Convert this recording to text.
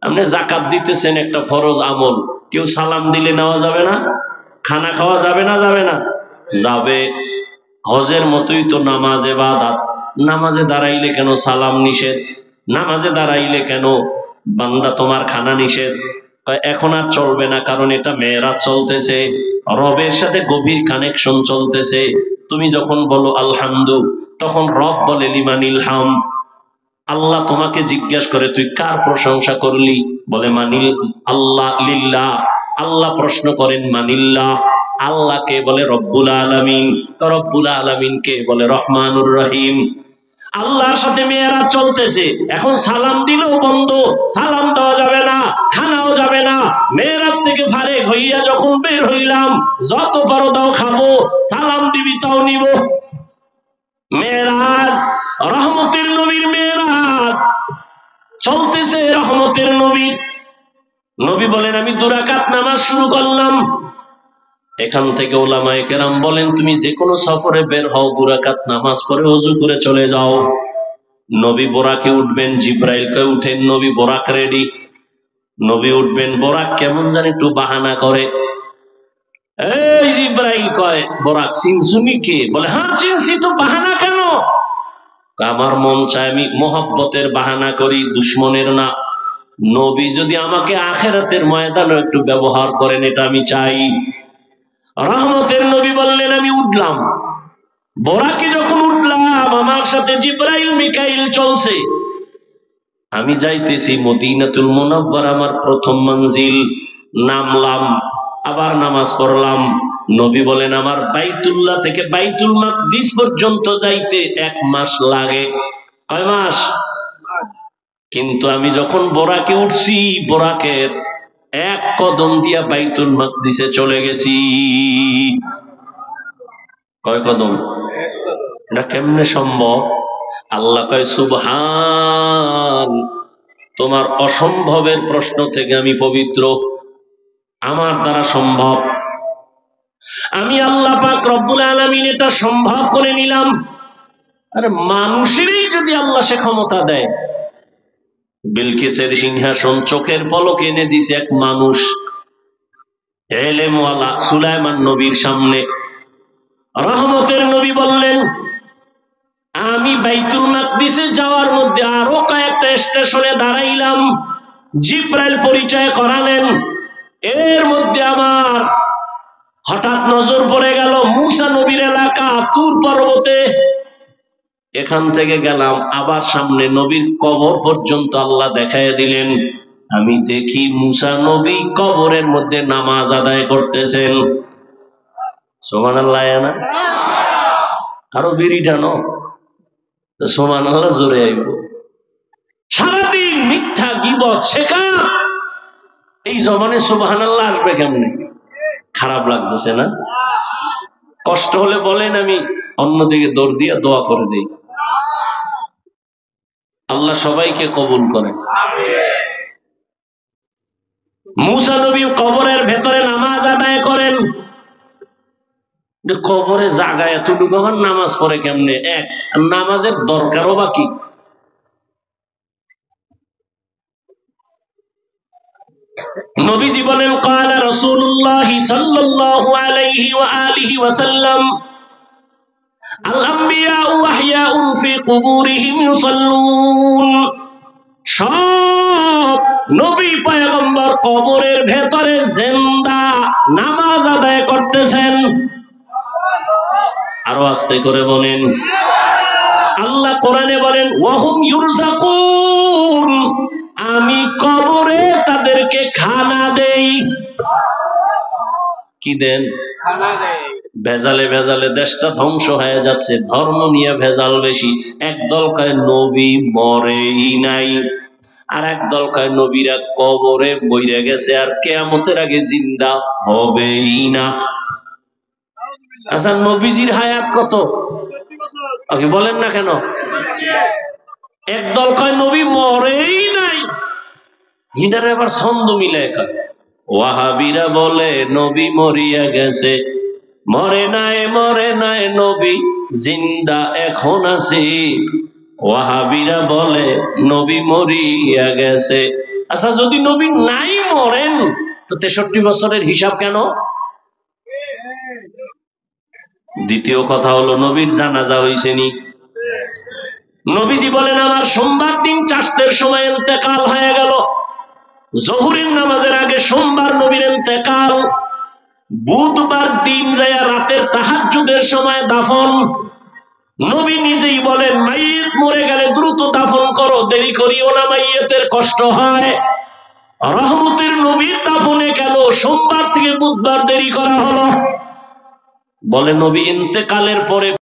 আপনি জাকাত দিতেছেন, একটা ফরজ আমল, কেউ সালাম দিলে নেওয়া যাবে না? খানা খাওয়া যাবে না? যাবে না? যাবে। হজের মতোই তো নামাজ ইবাদত। নামাজে দাঁড়াইলে কেন সালাম নিষেধ? নামাজে দাঁড়াইলে কেন বান্দা তোমার খানা নিষেধ? এখন আর চলবে না, কারণ এটা মেরাজ চলতেছে, রবের সাথে গভীর কানেকশন চলতেছে। তুমি যখন বলো আলহামদু, তখন রব বলে লিমানিল হাম। আল্লাহ তোমাকে জিজ্ঞাসা করে তুই কার প্রশংসা করলি? বলে মানিল আল্লাহ লিল্লাহ। আল্লাহ প্রশ্ন করেন মানিল্লাহ, আল্লাহকে বলে রব্বুল আলামিন। তো রব্বুল আলামিন কে? বলে রহমানুর রহিম। আল্লাহর সাথে মেয়েরাজ চলতেছে। এখন সালাম দিলেও বন্ধ, সালাম দেওয়া যাবে না, খানাও যাবে না। মেয়েরাজ থেকে ফারেক হইয়া যখন বের হইলাম, যত পারো দাও খাবো, সালাম দিবি তাও নিব। মেয়েরাজ, রহমতের নবীর মেয়েরাজ চলতেছে, রহমতের নবীর। নবী বলেন আমি 2 রাকাত নামাজ শুরু করলাম। এখান থেকে উলামায়ে কেরাম বলেন তুমি যে কোনো সফরে বের হও, 2 রাকাত নামাজ পড়ে ওযু করে চলে যাও। নবী বোরাকে উঠবেন, জিব্রাইলকে উঠেন, নবী বোরাক রেডি। নবী উঠবেন, বোরাক কেমন জানি একটু বাহানা করে। এই জিব্রাইল কয় বোরাক চিনছুনি কে? বলে হ্যাঁ চিনছি তো, বাহানা কেন? আমার মন চায় আমি মোহাব্বতের বাহানা করি, দুশ্মনের না। নবী যদি আমাকে আখিরাতের ময়দানে একটু ব্যবহার করেন, এটা আমি চাই। রহমতের নবী বললেন আমি উঠলাম। বোরাকে যখন উঠলাম, আমার সাথে জিব্রাইল মিকাইল চলছে। আমি যাইতেছি মদিনাতুল মুনাওয়ারা, আমার প্রথম মঞ্জিল। নামলাম, আবার নামাজ পড়লাম। নবী বলেন আমার বাইতুল্লাহ থেকে বাইতুল মাকদিস পর্যন্ত যাইতে 1 মাস লাগে। কয় মাস? কিন্তু আমি যখন বোরাকে উঠছি, বোরাকের 1 কদম দিয়া বাইতুল মাকদিসে চলে গেছি। কয় কদম? এটা কেমনে সম্ভব? আল্লাহ কয় সুবহান, তোমার অসম্ভবের প্রশ্ন থেকে আমি পবিত্র, আমার দ্বারা সম্ভব। আমি আল্লাহ পাক রব্বুল আলামিন এটা সম্ভব করে নিলাম। আরে মানুষেরই যদি আল্লাহ সে ক্ষমতা দেয়, বিলকিসের সিংহাসন চোখের পলকে এনে দিছে এক মানুষ, এলেমওয়ালা সুলাইমান নবীর সামনে। রহমতের নবী বললেন আমি বাইতুল মাকদিসে যাওয়ার মধ্যে আরো কয়েকটা স্টেশনে দাঁড়াইলাম। জিব্রাইল পরিচয় করালেন। এর মধ্যে আমার হঠাৎ নজর পড়ে গেল মুসা নবীর এলাকা তুর পর্বতে। এখান থেকে গেলাম, আবার সামনে নবীর কবর পর্যন্ত আল্লাহ দেখায় দিলেন। আমি দেখি মুসা নবী কবরের মধ্যে নামাজ আদায় করতেছেন। সুবহানাল্লাহ। না আরো বিড়ি টানো, সুবহানাল্লাহ জোরে আইব। সারাদিন মিথ্যা গীবত শেখা, এই জমানে সুবহানাল্লাহ আসবে কেমনে? খারাপ লাগতেছে না? কষ্ট হলে বলেন, আমি অন্যদিকে দৌড় দিয়ে দোয়া করে দেই। আল্লাহ সবাইকে কবুল করেন। মুসা নবী কবরের ভেতরে নামাজ আদায় করেন। কবরে জায়গা এতটুকু, আমার নামাজ পড়ে কেমনে? এক, নামাজের দরকারও বাকি। নবীজি বলেন ক্বালা রাসূলুল্লাহ সাল্লাল্লাহু আলাইহি ওয়া আলিহি ওয়াসাল্লাম আল আম্বিয়া ওয়া আহইয়াউন ফি কুবুরিহিম ইউসাল্লুন। সব নবী পয়গম্বর কবরের ভেতরে জিন্দা নামাজ আদায় করতেছেন। আরো আস্তে করে বলেন। আল্লাহ কোরআনে বলেন ওয়াহুম ইউরযাকুন, আমি কবরে তাদেরকে খানা দেই। কি দেন? খানা দেই। ভেজালে ভেজালে দেশটা ধ্বংস হয়ে যাচ্ছে, ধর্ম নিয়ে ভেজাল বেশি। একদল কয় নবী মরেই নাই, আর একদল কয় নবীরা কবরে মইরা গেছে আর কিয়ামতের আগে জিন্দা হবেই না। আচ্ছা নবীজির হায়াত কত? ওকে বলেন না কেন? একদল কয় নবী মরেই নাই, হিনারে আবার ছন্দ মিলে কয়। ওয়াহাবিরা বলে নবী মরিয়া গেছে, মরে নাই নবী জিন্দা এখন আছে। ওয়াহাবিরা বলে নবী মরিয়া গেছে, আচ্ছা যদি নবী নাই মরেন তো 63 বছরের হিসাব কেন? দ্বিতীয় কথা হলো নবীর জানাজা হইছেনি। নবীজি বলেন আমার সোমবার দিন চাষতের সময় ইন্তেকাল হয়ে গেল, জোহরের নামাজের আগে সোমবার নবীর ইন্তেকাল, বুধবার দিন যায় রাতের তাহাজ্জুদের সময় দাফন। নবী নিজেই বলেন মাইয়িত মরে গেলে দ্রুত দাফন করো, দেরি করিও না, মাইয়িতের কষ্ট হয়। রহমতের নবীর দাফনে কেন সোমবার থেকে বুধবার দেরি করা হলো? বলে নবী ইন্তেকালের পরে